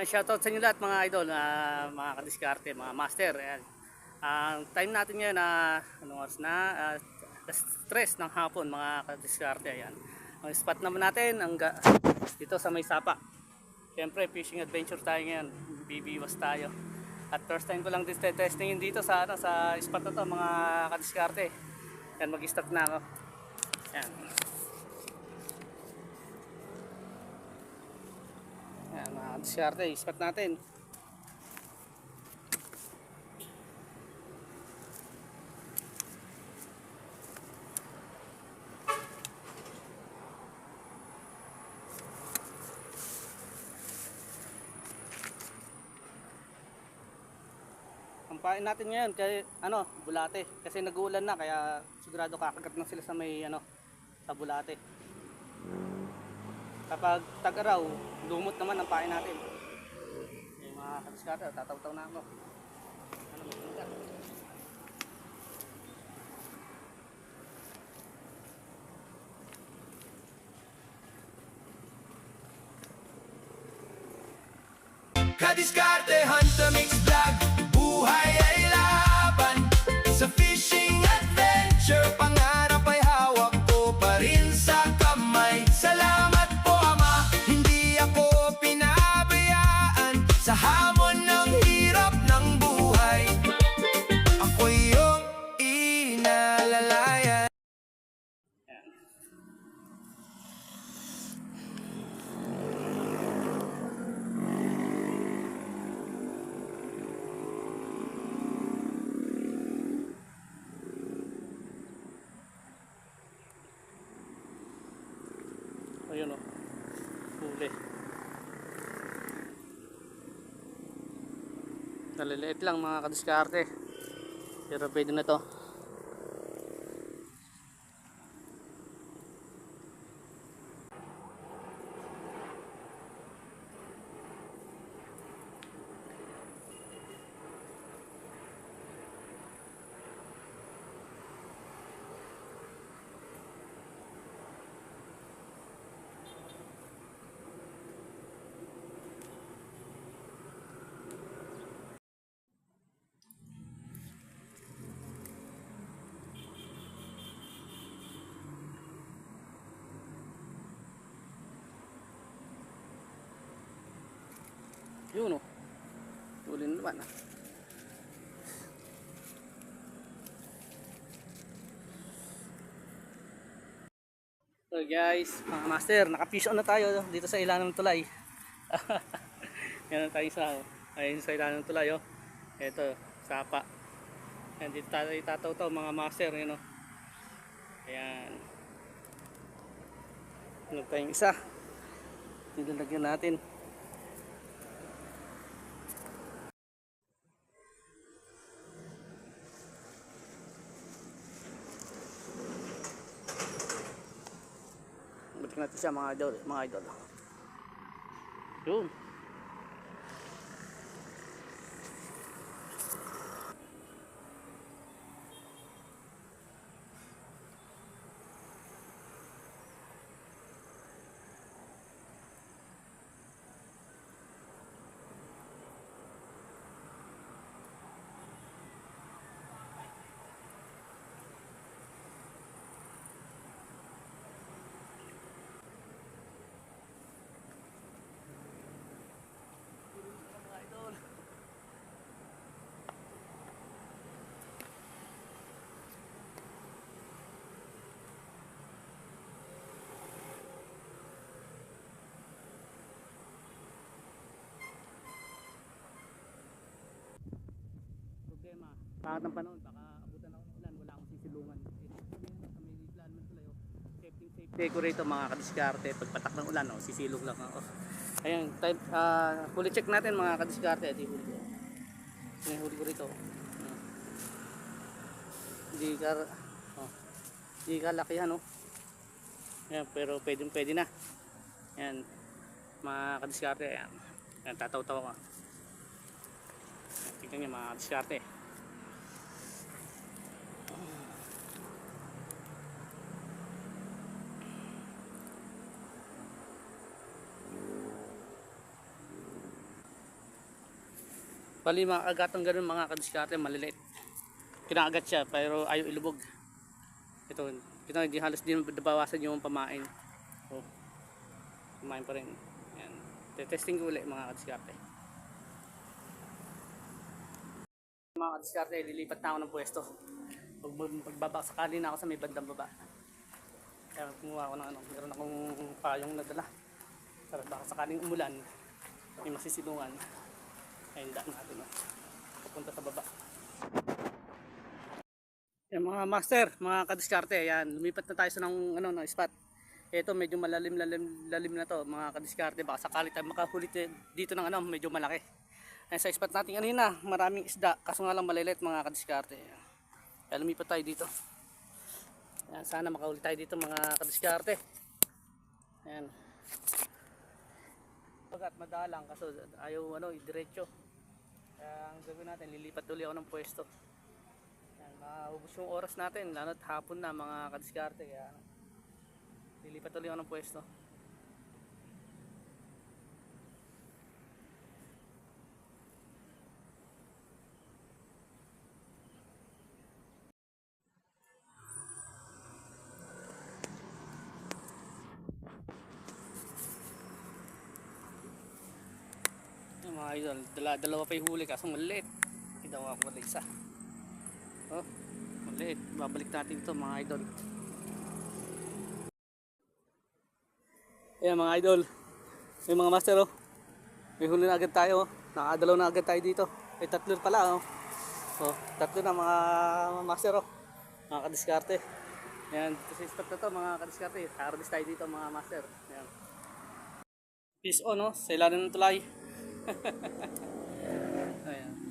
Shoutout sa inyo lahat mga idol, mga kadiskarte, mga master. Ayan. Ang time natin ngayon na anong oras na? Stress ng hapon mga kadiskarte. Ayan. Ang spot naman natin dito sa May Sapa. Siyempre fishing adventure tayo ngayon. Bibiwas tayo. At first time ko lang testingin dito sa spot na to mga kadiskarte. Ayan, mag-start na ako. Ayan. Ayan, mga kadiskarte, spot natin. Ang pain natin ngayon kay bulate kasi nag-uulan na kaya sigurado kakagat na sila sa may sa bulate. Kapag tag-araw, lumot naman ang pain natin. Yung mga kadiskarte, tataw-taw na ako. Maganda. Kadiskarte Hunter Mix Vlog. Buhay ay laban sa fishing adventure. Pangarap ay hawak ko pa rin sa kamay. Salamat po Ama, hindi ako pinabayaan sa hamon ng hirap ng buhay. Ako yung inalalayan. Ayun huli. Naliliit lang mga kadiskarte. Pero pwede na to. Yun huli na naman So guys, mga master, naka-fish on na tayo dito sa ilalim ng tulay. Yan tayo ayun sa ilalim ng tulay Ito, sapa. Yan dito tayo itataw mga master, Ayan. Ano tayong isa? Nilalagyan natin. Balik natin siya mga idol. Yun. Pangit ng panahon, baka abutan ako ng ulan, wala akong sisilungan. Sa may plan man tuloy, safety ko rito mga kadiskarte. Pagpatak ng ulan, sisilong lang ako. Ayan, huli check natin mga kadiskarte. Huli ko rito. Hindi ka lakihan Ayan, pero pwede na. Ayan, mga kadiskarte. Ayan, tataw-taw ako. Tignan nyo mga kadiskarte. Bali mga agatang ganun mga kadiskarte, maliliit. Kinaagat siya pero ayaw ilubog. Ito hindi halos din nabawasan yung pamain. So, pamain pa rin. Yan. Testing ko ulit mga kadiskarte. Mga kadiskarte, lilipat na ako ng pwesto. Pagbaba sakali na ako sa may bandang baba. Kaya kumuha ako ng meron akong payong na dala. Para baka sakaling umulan, may masisilungan. Ayun daan natin. Papunta sa baba. Yan mga master, mga kadiskarte, yan, lumipat na tayo sa ng spot. Ito medyo lalim na to, mga kadiskarte, baka sakali tayo makahuli dito ng medyo malaki. Ayan, sa spot natin kanina, maraming isda, kaso nga lang malilit mga kadiskarte. Kaya lumipat tayo dito. Ayan, sana makahuli tayo dito mga kadiskarte. Ayan. Pagkat madalang, kaso ayaw idiretso. Kaya ang gagawin natin, lilipat ulit ako ng pwesto. Maubos yung oras natin, lalo't hapon na mga kadiskarte, kaya lilipat ulit ako ng pwesto. Yung mga idol, dalawa pa yung huli kaso maliit. Hindi daw ako mali isa. Oh, maliit. Babalik natin ito mga idol. Ayan mga idol. May mga master oh. May huli na agad tayo oh. Nakadalaw na agad tayo dito. May tatlo pala oh. Oh, tatlo na mga master oh. Mga kadiskarte. Ayan, kasi stop na to mga kadiskarte. Harvest tayo dito mga master. Ayan. Peace on oh. Sa ilalim ng tulay. Ayan.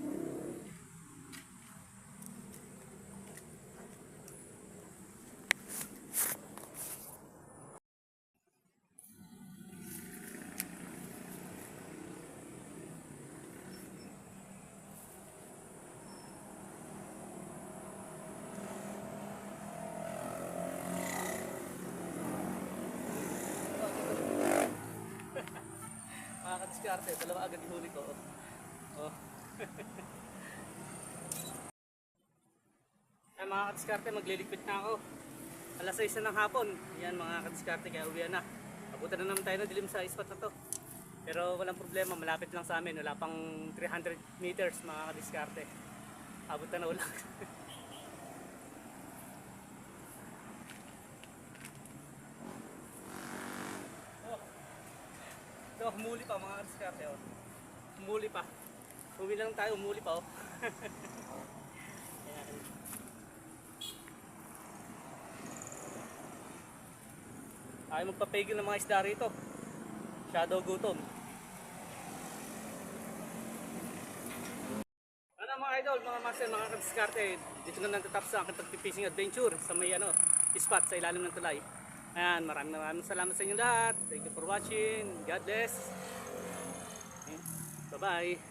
Mga kadiskarte, dalawa agad yung huli ko. Oh. Ay mga kadiskarte, magliligpit na ako. Alas 6 na ng hapon. Yan mga kadiskarte, kaya uwian na. Abutan na naman tayo ng dilim sa spot na to. Pero walang problema, malapit lang sa amin. Wala pang 300 meters mga kadiskarte. Abutan na ulang. Ito, humuli pa mga kadiskarte. Oh. Humuli pa. Uwi lang tayo, humuli pa. Oh. Ayan. Ayaw magpapigil ng mga isda rito. Shadow gutom. Ano mga idol, mga master, mga kadiskarte, dito na natatapos ang aking pag-fishing adventure sa may spot sa ilalim ng tulay. Ayan, maraming salamat sa inyo lahat. Thank you for watching. God bless. Bye bye.